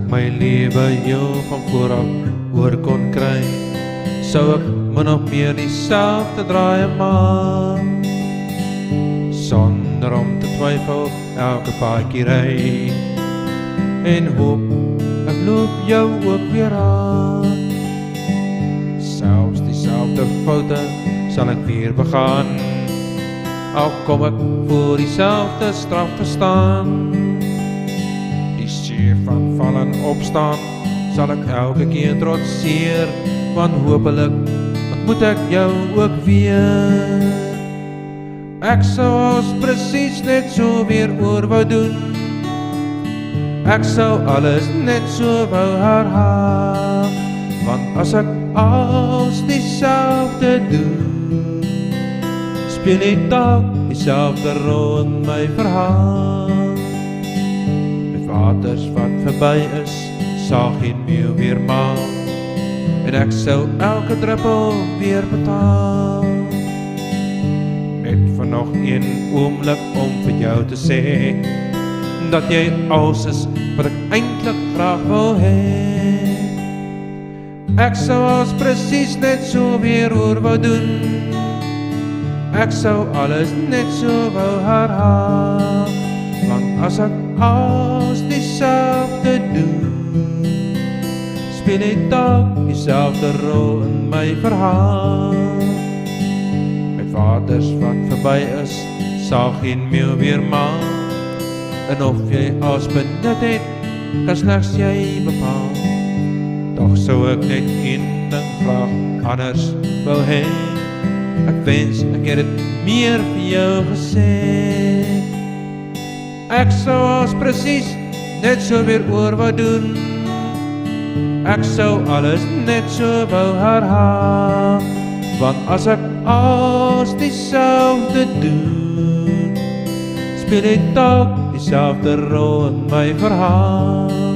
my lewe heel van vooraf oor kon kry, sou ek min of meer dieselfde draaie maak, sonder om te twyfel elke paadjie ry, en hoop ek loop jou ook weer aan. Selfs dieselfde foute sal ek weer begaan, al kom ek voor dieselfde straf te staan. Die seer van val en opstaan sal ek elke keer trotseer, want hopelik ontmoet ek jou ook weer. Ek sou als presies net so weer oor wou doen, ek sou alles net so wou herhaal, want as ek als dieselfde doen, speel die dag dieselfde rol in my verhaal. Met waters wat verby is, sal geen meeuw weer maal, en ek sou elke druppel weer betaal. Net vir nog een oomblik om vir jou te sê, dat jy alles is wat ek eintlik graag wil hê. Ek sou als presies net so weer oor wou doen, ek sou alles net so wou herhaal, want as ek als dieselfde doen, speel die dag dieselfde rol in my verhaal. Met waters wat verby is, sal geen meeuw weer maal, en of jy als benut het, kan slegs jy bepaal. Toch sou ek net een ding graag anders wou hê, ek wens ek het het meer vir jou gesê. Ek sou als presies net so weer oor wou doen, ek sou alles net so wou herhaal, want as ek als dieselfde doen, speel die dag dieselfde rol in my verhaal.